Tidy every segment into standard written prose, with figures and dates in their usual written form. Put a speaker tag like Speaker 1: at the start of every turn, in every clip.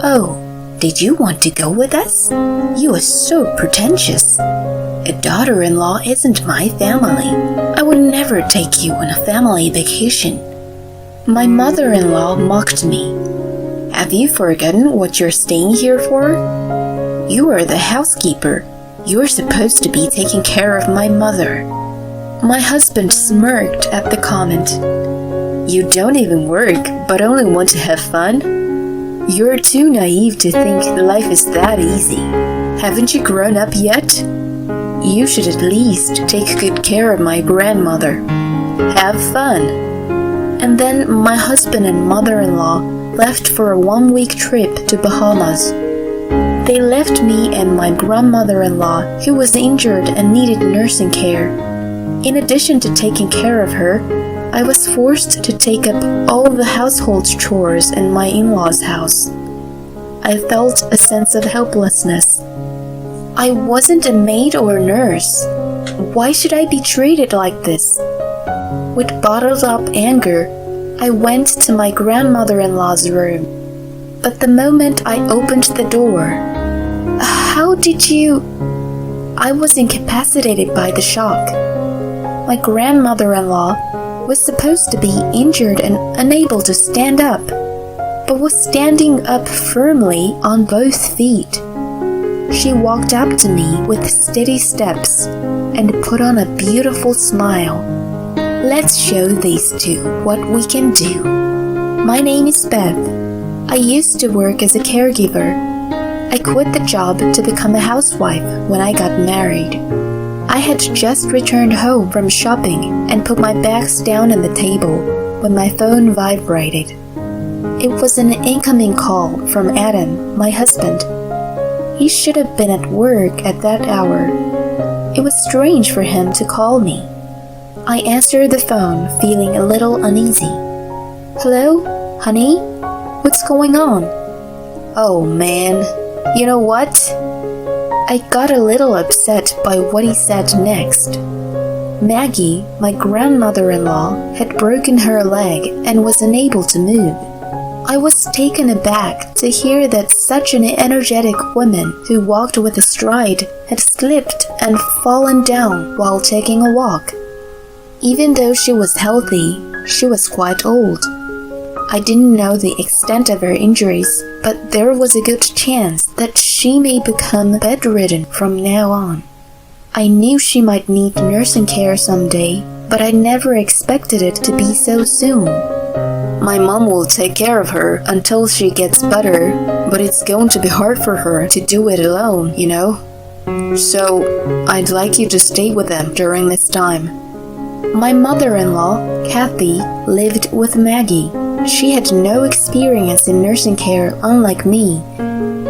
Speaker 1: Oh, did you want to go with us? You are so pretentious. A daughter-in-law isn't my family. I would never take you on a family vacation. My mother-in-law mocked me. Have you forgotten what you're staying here for? You are the housekeeper. You're supposed to be taking care of my mother. My husband smirked at the comment. You don't even work, but only want to have fun? You're too naive to think life is that easy. Haven't you grown up yet? You should at least take good care of my grandmother. Have fun. And then my husband and mother-in-law left for a 1-week trip to Bahamas. They left me and my grandmother-in-law, who was injured and needed nursing care. In addition to taking care of her, I was forced to take up all the household chores in my in-laws' house. I felt a sense of helplessness. I wasn't a maid or a nurse. Why should I be treated like this? With bottled-up anger, I went to my grandmother-in-law's room. But the moment I opened the door, how did you... I was incapacitated by the shock. My grandmother-in-law was supposed to be injured and unable to stand up, but was standing up firmly on both feet. She walked up to me with steady steps and put on a beautiful smile. Let's show these two what we can do. My name is Beth. I used to work as a caregiver. I quit the job to become a housewife when I got married. I had just returned home from shopping and put my bags down on the table when my phone vibrated. It was an incoming call from Adam, my husband. He should have been at work at that hour. It was strange for him to call me. I answered the phone, feeling a little uneasy. Hello, honey? What's going on? Oh man, you know what? I got a little upset by what he said next. Maggie, my grandmother-in-law, had broken her leg and was unable to move. I was taken aback to hear that such an energetic woman who walked with a stride had slipped and fallen down while taking a walk. Even though she was healthy, she was quite old. I didn't know the extent of her injuries, but there was a good chance that she may become bedridden from now on. I knew she might need nursing care someday, but I never expected it to be so soon. My mom will take care of her until she gets better, but it's going to be hard for her to do it alone, you know? So, I'd like you to stay with them during this time. My mother-in-law, Kathy, lived with Maggie. She had no experience in nursing care, unlike me,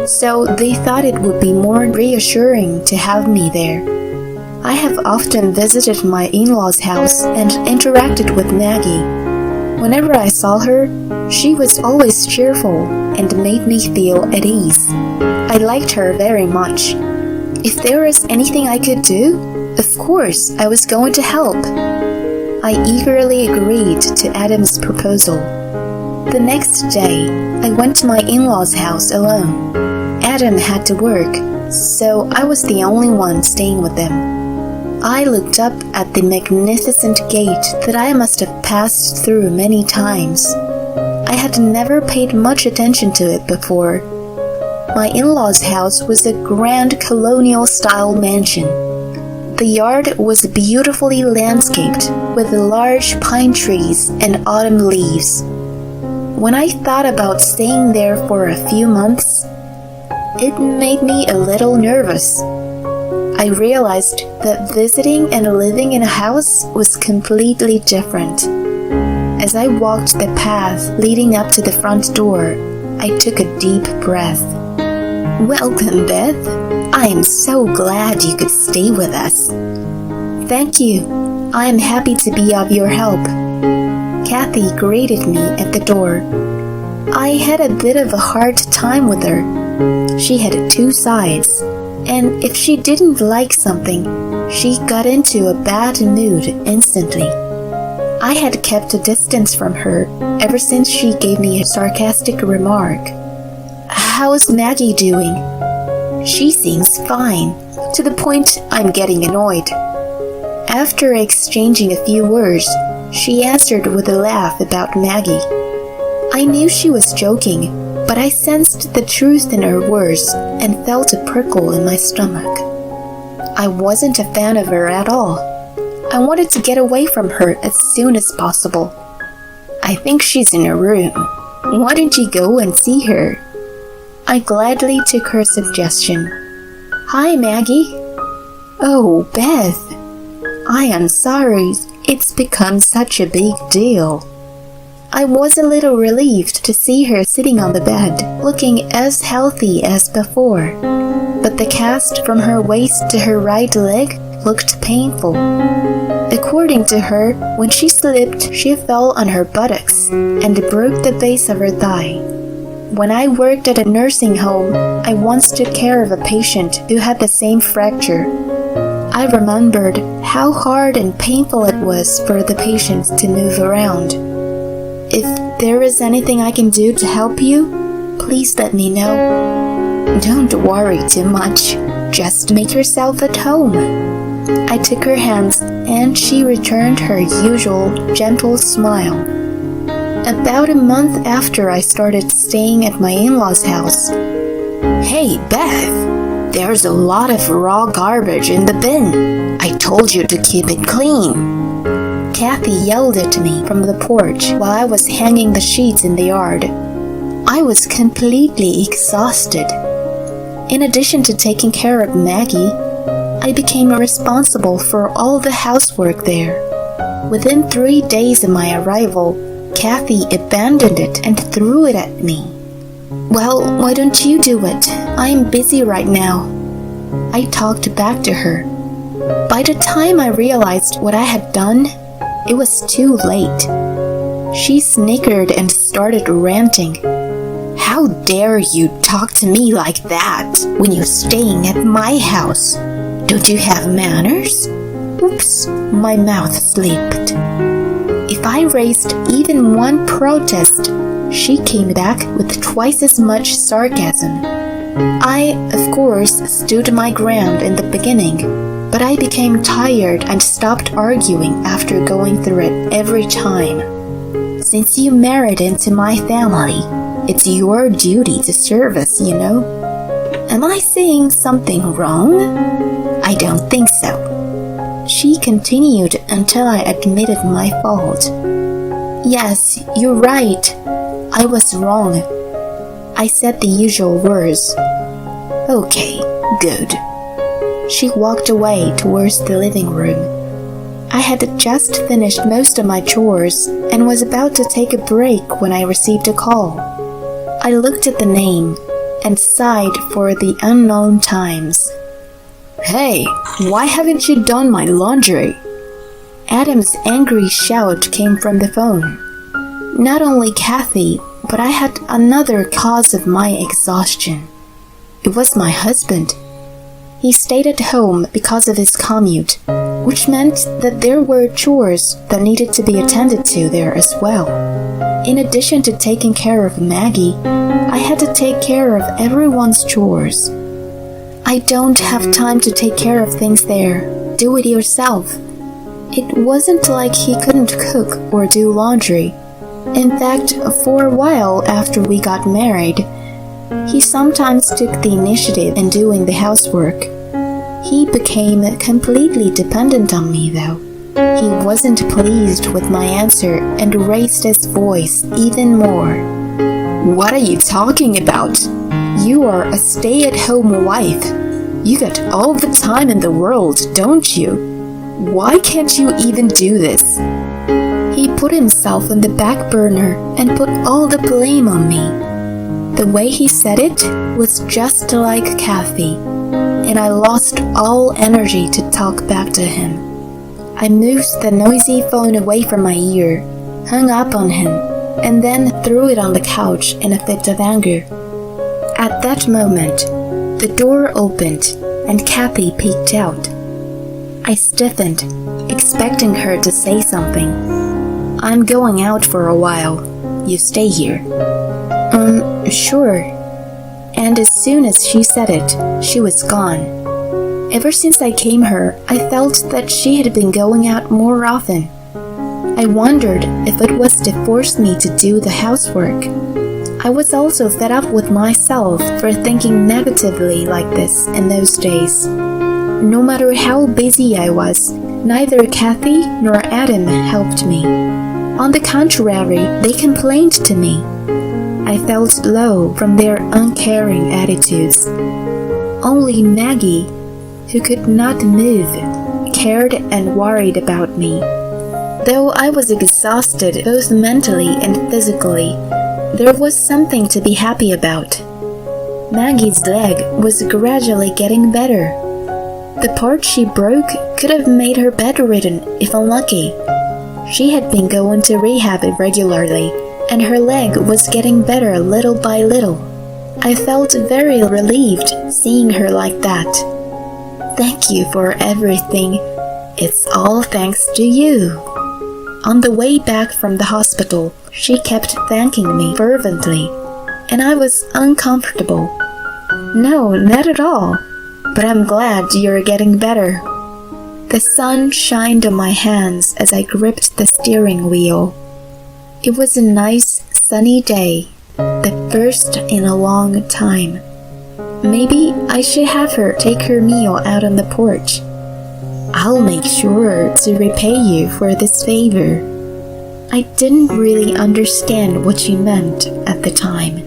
Speaker 1: so they thought it would be more reassuring to have me there. I have often visited my in-laws' house and interacted with Maggie. Whenever I saw her, she was always cheerful and made me feel at ease. I liked her very much. If there was anything I could do, of course I was going to help. I eagerly agreed to Adam's proposal. The next day, I went to my in-laws' house alone. Adam had to work, so I was the only one staying with them. I looked up at the magnificent gate that I must have passed through many times. I had never paid much attention to it before. My in-laws' house was a grand colonial-style mansion. The yard was beautifully landscaped with large pine trees and autumn leaves. When I thought about staying there for a few months, it made me a little nervous. I realized that visiting and living in a house was completely different. As I walked the path leading up to the front door, I took a deep breath. Welcome, Beth. I am so glad you could stay with us. Thank you. I am happy to be of your help. Kathy greeted me at the door. I had a bit of a hard time with her. She had two sides, and if she didn't like something, she got into a bad mood instantly. I had kept a distance from her ever since she gave me a sarcastic remark. how's Maggie doing? She seems fine, to the point I'm getting annoyed. After exchanging a few words, she answered with a laugh about Maggie. I knew she was joking, but I sensed the truth in her words and felt a prickle in my stomach. I wasn't a fan of her at all. I wanted to get away from her as soon as possible. I think she's in her room. Why don't you go and see her? I gladly took her suggestion. Hi, Maggie. Oh, Beth. I am sorry. It's become such a big deal. I was a little relieved to see her sitting on the bed, looking as healthy as before. But the cast from her waist to her right leg looked painful. According to her, when she slipped, she fell on her buttocks and broke the base of her thigh. When I worked at a nursing home, I once took care of a patient who had the same fracture. I remembered how hard and painful it was for the patients to move around. If there is anything I can do to help you, please let me know. Don't worry too much. Just make yourself at home. I took her hands and she returned her usual gentle smile. About a month after I started staying at my in-laws' house. Hey, Beth, there's a lot of raw garbage in the bin. I told you to keep it clean. Kathy yelled at me from the porch while I was hanging the sheets in the yard. I was completely exhausted. In addition to taking care of Maggie, I became responsible for all the housework there. Within 3 days of my arrival, Kathy abandoned it and threw it at me. Well, why don't you do it? I'm busy right now. I talked back to her. By the time I realized what I had done, it was too late. She snickered and started ranting. How dare you talk to me like that when you're staying at my house? Don't you have manners? Oops, my mouth slipped. If I raised even one protest, she came back with twice as much sarcasm. I, of course, stood my ground in the beginning, but I became tired and stopped arguing after going through it every time. Since you married into my family, it's your duty to serve us, you know. Am I saying something wrong? I don't think so. She continued until I admitted my fault. Yes, you're right. I was wrong. I said the usual words. Okay, good. She walked away towards the living room. I had just finished most of my chores and was about to take a break when I received a call. I looked at the name and sighed for the unknown times. Hey, why haven't you done my laundry? Adam's angry shout came from the phone. Not only Kathy, but I had another cause of my exhaustion. It was my husband. He stayed at home because of his commute, which meant that there were chores that needed to be attended to there as well. In addition to taking care of Maggie, I had to take care of everyone's chores. I don't have time to take care of things there. Do it yourself. It wasn't like he couldn't cook or do laundry. In fact, for a while after we got married, he sometimes took the initiative in doing the housework. He became completely dependent on me, though. He wasn't pleased with my answer and raised his voice even more. What are you talking about? You are a stay-at-home wife. You got all the time in the world, don't you? Why can't you even do this? He put himself on the back burner and put all the blame on me. The way he said it was just like Kathy, and I lost all energy to talk back to him. I moved the noisy phone away from my ear, hung up on him, and then threw it on the couch in a fit of anger. At that moment, the door opened and Kathy peeked out. I stiffened, expecting her to say something. I'm going out for a while. You stay here. Sure. and as soon as she said it, she was gone. Ever since I came here, I felt that she had been going out more often. I wondered if it was to force me to do the housework. I was also fed up with myself for thinking negatively like this in those days. No matter how busy I was, neither Kathy nor Adam helped me. On the contrary, they complained to me. I felt low from their uncaring attitudes. Only Maggie, who could not move, cared and worried about me. Though I was exhausted both mentally and physically, there was something to be happy about. Maggie's leg was gradually getting better. The part she broke could have made her bedridden if unlucky. She had been going to rehab regularly, and her leg was getting better little by little. I felt very relieved seeing her like that. Thank you for everything. It's all thanks to you. On the way back from the hospital, she kept thanking me fervently, and I was uncomfortable. No, not at all, but I'm glad you're getting better. The sun shined on my hands as I gripped the steering wheel. It was a nice, sunny day, the first in a long time. Maybe I should have her take her meal out on the porch. I'll make sure to repay you for this favor. I didn't really understand what she meant at the time.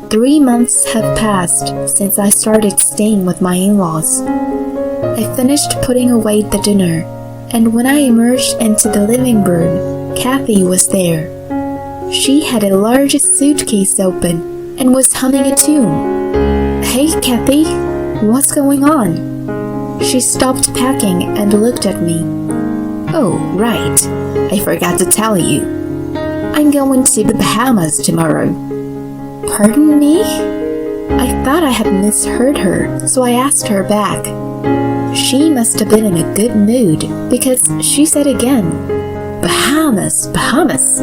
Speaker 1: 3 months have passed since I started staying with my in-laws. I finished putting away the dinner, and when I emerged into the living room, Kathy was there. She had a large suitcase open and was humming a tune. Hey, Kathy, what's going on? She stopped packing and looked at me. Oh, right. I forgot to tell you. I'm going to the Bahamas tomorrow. Pardon me? I thought I had misheard her, so I asked her back. She must have been in a good mood because she said again, Bahamas, Bahamas,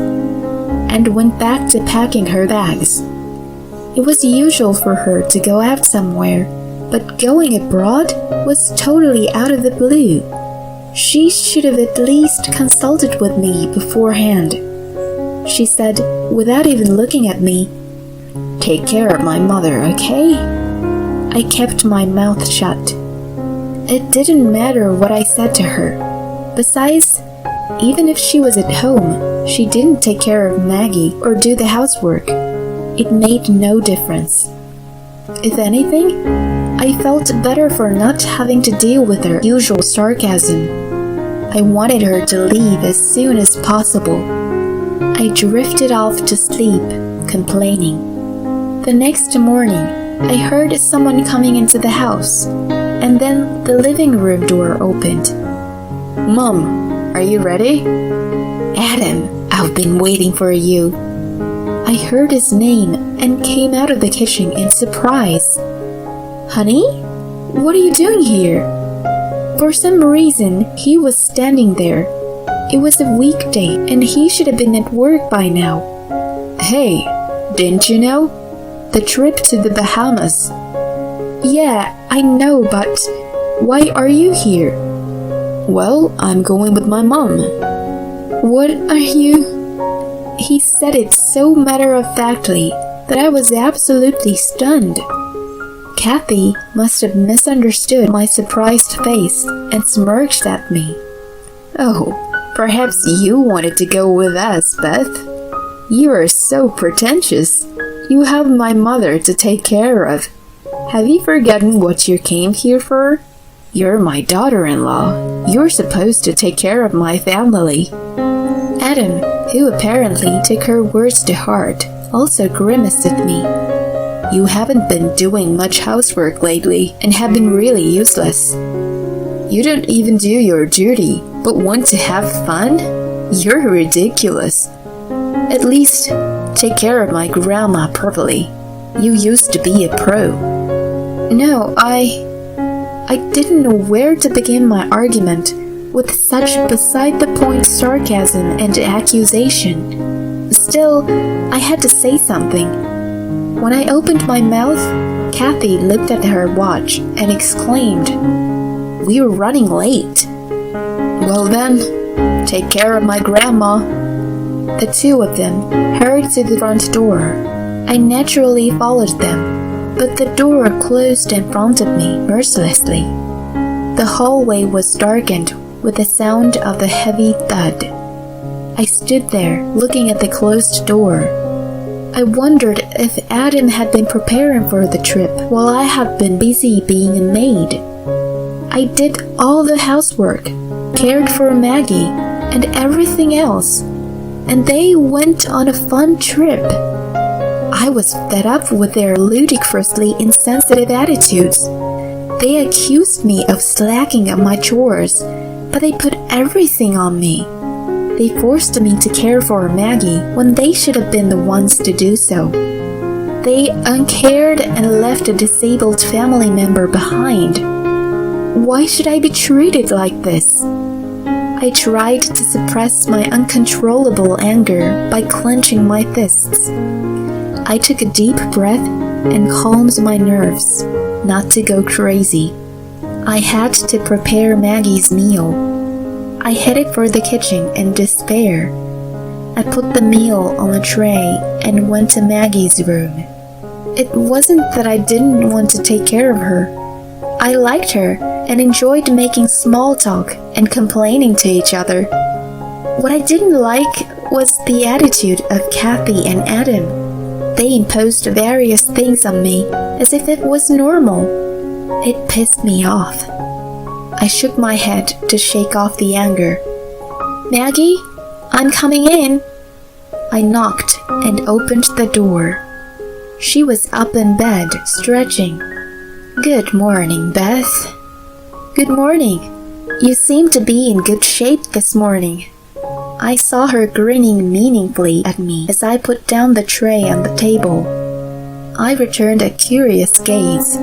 Speaker 1: and went back to packing her bags. It was usual for her to go out somewhere, but going abroad was totally out of the blue. She should have at least consulted with me beforehand. She said, without even looking at me, Take care of my mother, okay? I kept my mouth shut. It didn't matter what I said to her. Besides, even if she was at home, she didn't take care of Maggie or do the housework. It made no difference. If anything, I felt better for not having to deal with her usual sarcasm. I wanted her to leave as soon as possible. I drifted off to sleep, complaining. The next morning, I heard someone coming into the house, and then the living room door opened. Mom, are you ready? Adam, I've been waiting for you. I heard his name and came out of the kitchen in surprise. Honey, what are you doing here? For some reason, he was standing there. It was a weekday and he should have been at work by now. Hey, didn't you know? The trip to the Bahamas. Yeah, I know, but why are you here? Well, I'm going with my mom. What are you? He said it so matter-of-factly that I was absolutely stunned. Kathy must have misunderstood my surprised face and smirched at me. Oh, perhaps you wanted to go with us, Beth. You are so pretentious. You have my mother to take care of. Have you forgotten what you came here for? You're my daughter-in-law. You're supposed to take care of my family. Adam, who apparently took her words to heart, also grimaced at me. You haven't been doing much housework lately and have been really useless. You don't even do your duty, but want to have fun? You're ridiculous. At least, take care of my grandma properly. You used to be a pro. No, I didn't know where to begin my argument with such beside-the-point sarcasm and accusation. Still, I had to say something. When I opened my mouth, Kathy looked at her watch and exclaimed, "We're running late." "Well then, take care of my grandma." The two of them hurried to the front door. I naturally followed them, but the door closed in front of me mercilessly. The hallway was darkened with the sound of a heavy thud. I stood there looking at the closed door. I wondered if Adam had been preparing for the trip while I had been busy being a maid. I did all the housework, cared for Maggie, and everything else, and they went on a fun trip. I was fed up with their ludicrously insensitive attitudes. They accused me of slacking on my chores, but they put everything on me. They forced me to care for Maggie when they should have been the ones to do so. They uncared and left a disabled family member behind. Why should I be treated like this? I tried to suppress my uncontrollable anger by clenching my fists. I took a deep breath and calmed my nerves, not to go crazy. I had to prepare Maggie's meal. I headed for the kitchen in despair. I put the meal on a tray and went to Maggie's room. It wasn't that I didn't want to take care of her. I liked her and enjoyed making small talk and complaining to each other. What I didn't like was the attitude of Kathy and Adam. They imposed various things on me as if it was normal. It pissed me off. I shook my head to shake off the anger. "Maggie, I'm coming in." I knocked and opened the door. She was up in bed, stretching. "Good morning, Beth." "Good morning. You seem to be in good shape this morning." I saw her grinning meaningfully at me as I put down the tray on the table. I returned a curious gaze.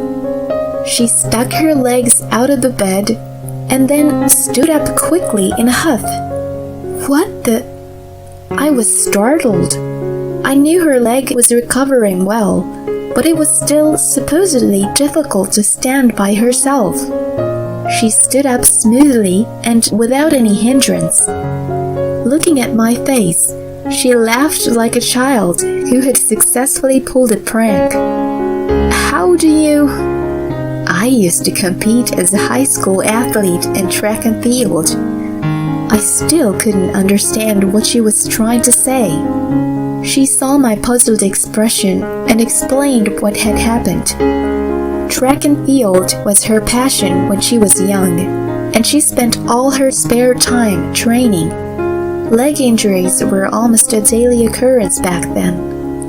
Speaker 1: She stuck her legs out of the bed and then stood up quickly in a huff. "What the?" I was startled. I knew her leg was recovering well, but it was still supposedly difficult to stand by herself. She stood up smoothly and without any hindrance. Looking at my face, she laughed like a child who had successfully pulled a prank. "How do you?" I used to compete as a high school athlete in track and field. I still couldn't understand what she was trying to say. She saw my puzzled expression and explained what had happened. Track and field was her passion when she was young, and she spent all her spare time training. Leg injuries were almost a daily occurrence back then,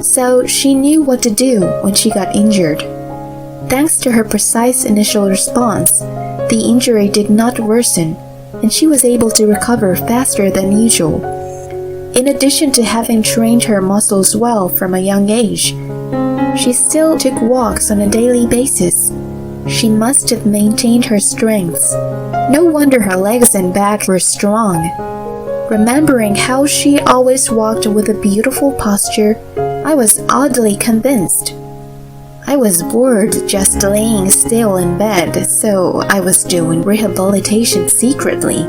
Speaker 1: so she knew what to do when she got injured. Thanks to her precise initial response, the injury did not worsen, and she was able to recover faster than usual. In addition to having trained her muscles well from a young age, she still took walks on a daily basis. She must have maintained her strengths. No wonder her legs and back were strong. Remembering how she always walked with a beautiful posture, I was oddly convinced. I was bored just laying still in bed, so I was doing rehabilitation secretly.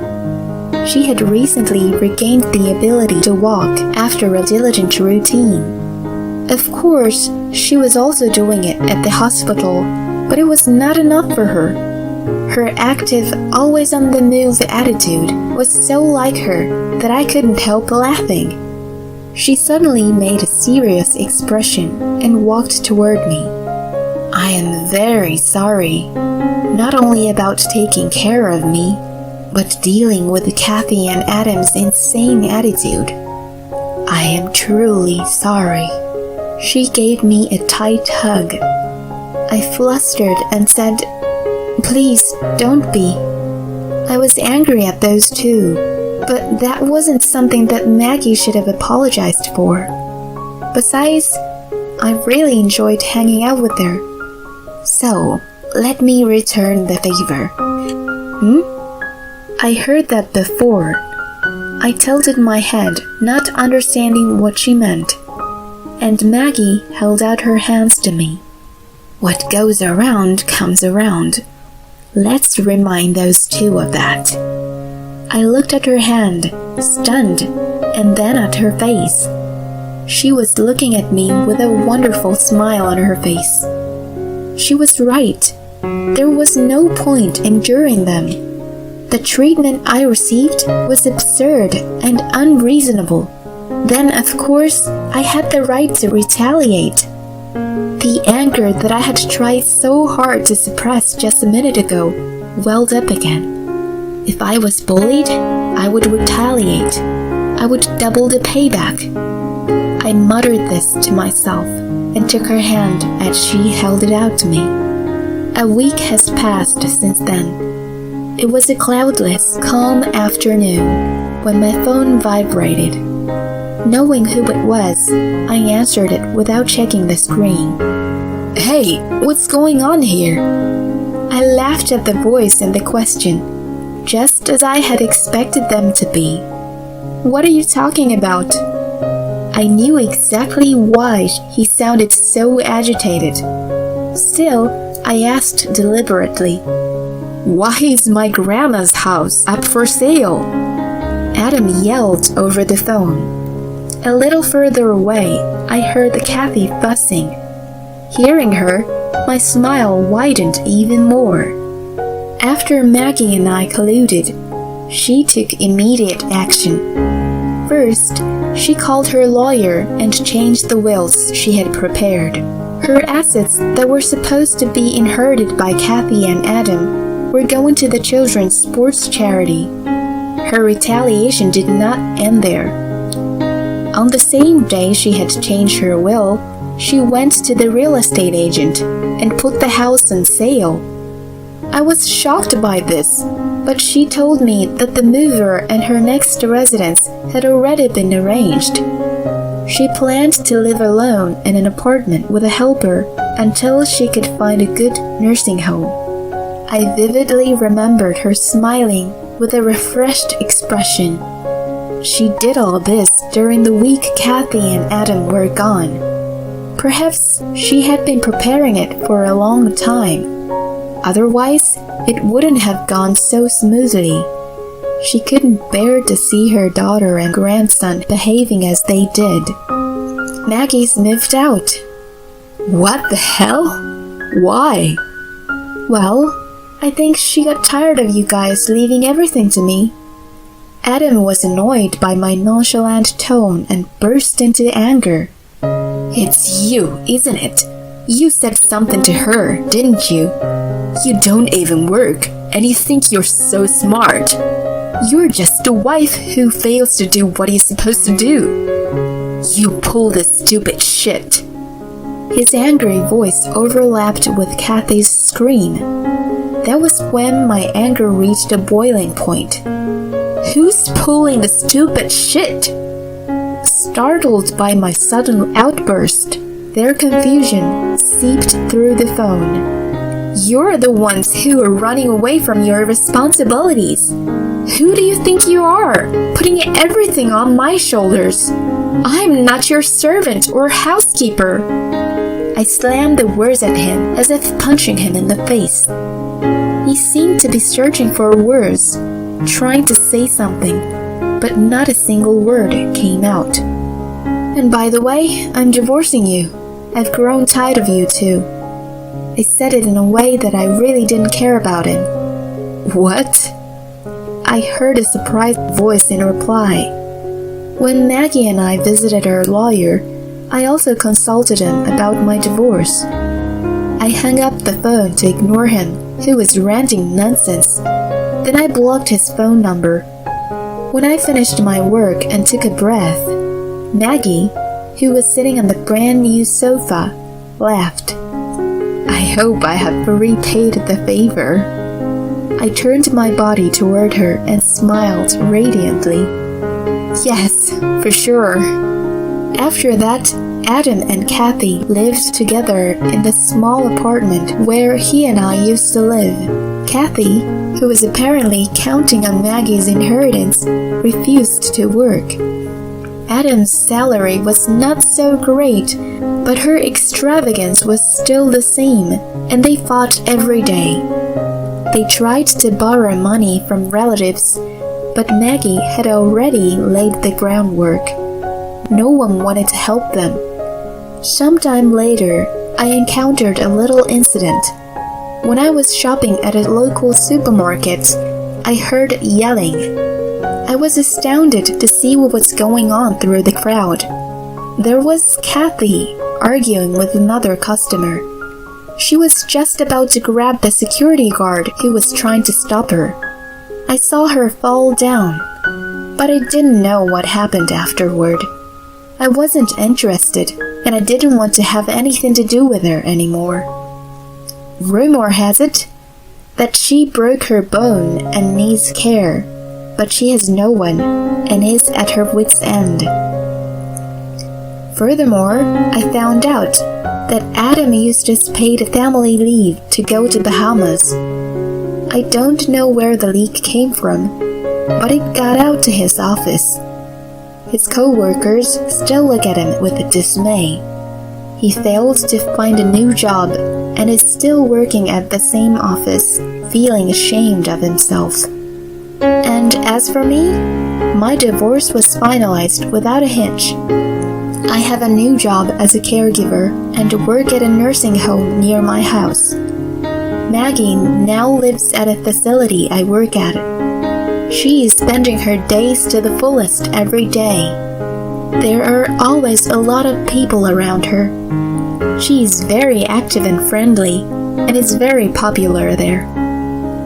Speaker 1: She had recently regained the ability to walk after a diligent routine. Of course, she was also doing it at the hospital, but it was not enough for her. Her active, always on the move attitude was so like her that I couldn't help laughing. She suddenly made a serious expression and walked toward me. "I am very sorry, not only about taking care of me, but dealing with Kathy and Adam's insane attitude. I am truly sorry." She gave me a tight hug. I flustered and said, "Please, don't be." I was angry at those two, but that wasn't something that Maggie should have apologized for. Besides, I really enjoyed hanging out with her. So, let me return the favor. I heard that before. I tilted my head, not understanding what she meant, and Maggie held out her hands to me. What goes around comes around. Let's remind those two of that. I looked at her hand, stunned, and then at her face. She was looking at me with a wonderful smile on her face. She was right. There was no point enduring them. The treatment I received was absurd and unreasonable. Then, of course, I had the right to retaliate. The anger that I had tried so hard to suppress just a minute ago welled up again. If I was bullied, I would retaliate. I would double the payback. I muttered this to myself and took her hand as she held it out to me. A week has passed since then. It was a cloudless, calm afternoon when my phone vibrated. Knowing who it was, I answered it without checking the screen. "Hey, what's going on here?" I laughed at the voice and the question, just as I had expected them to be. "What are you talking about?" I knew exactly why he sounded so agitated. Still, I asked deliberately, "Why is my grandma's house up for sale?" Adam yelled over the phone. A little further away, I heard Kathy fussing. Hearing her, my smile widened even more. After Maggie and I colluded, she took immediate action. First, she called her lawyer and changed the wills she had prepared. Her assets that were supposed to be inherited by Kathy and Adam were going to the children's sports charity. Her retaliation did not end there. On the same day she had changed her will, she went to the real estate agent and put the house on sale. I was shocked by this, but she told me that the mover and her next residence had already been arranged. She planned to live alone in an apartment with a helper until she could find a good nursing home. I vividly remembered her smiling with a refreshed expression. She did all this during the week Kathy and Adam were gone. Perhaps she had been preparing it for a long time. Otherwise, it wouldn't have gone so smoothly. She couldn't bear to see her daughter and grandson behaving as they did. Maggie's moved out. What the hell? Why? Well, I think she got tired of you guys leaving everything to me. Adam was annoyed by my nonchalant tone and burst into anger. It's you, isn't it? You said something to her, didn't you? You don't even work, and you think you're so smart. You're just a wife who fails to do what he's supposed to do. You pull this stupid shit. His angry voice overlapped with Kathy's scream. That was when my anger reached a boiling point. Who's pulling the stupid shit? Startled by my sudden outburst, their confusion seeped through the phone. You're the ones who are running away from your responsibilities. Who do you think you are, putting everything on my shoulders? I'm not your servant or housekeeper. I slammed the words at him as if punching him in the face. He seemed to be searching for words, trying to say something, but not a single word came out. And by the way, I'm divorcing you. I've grown tired of you too. I said it in a way that I really didn't care about him. What? I heard a surprised voice in reply. When Maggie and I visited our lawyer, I also consulted him about my divorce. I hung up the phone to ignore him, who was ranting nonsense. Then I blocked his phone number. When I finished my work and took a breath, Maggie, who was sitting on the brand new sofa, laughed. I hope I have repaid the favor. I turned my body toward her and smiled radiantly. Yes, for sure. After that, Adam and Kathy lived together in the small apartment where he and I used to live. Kathy, who was apparently counting on Maggie's inheritance, refused to work. Adam's salary was not so great, But her extravagance was still the same, and they fought every day. They tried to borrow money from relatives, but Maggie had already laid the groundwork. No one wanted to help them. Sometime later, I encountered a little incident. When I was shopping at a local supermarket, I heard yelling. I was astounded to see what was going on through the crowd. There was Kathy arguing with another customer. She was just about to grab the security guard who was trying to stop her. I saw her fall down, but I didn't know what happened afterward. I wasn't interested, and I didn't want to have anything to do with her anymore. Rumor has it that she broke her bone and needs care, but she has no one and is at her wit's end. Furthermore, I found out that Adam Eustace paid family leave to go to Bahamas. I don't know where the leak came from, but it got out to his office. His co-workers still look at him with dismay. He failed to find a new job and is still working at the same office, feeling ashamed of himself. And as for me, my divorce was finalized without a hitch. I have a new job as a caregiver and work at a nursing home near my house. Maggie now lives at a facility I work at. She is spending her days to the fullest every day. There are always a lot of people around her. She is very active and friendly, and is very popular there.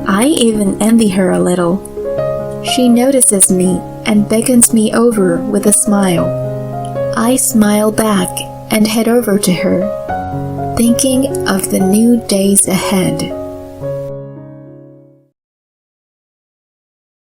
Speaker 1: I even envy her a little. She notices me and beckons me over with a smile. I smile back and head over to her, thinking of the new days ahead.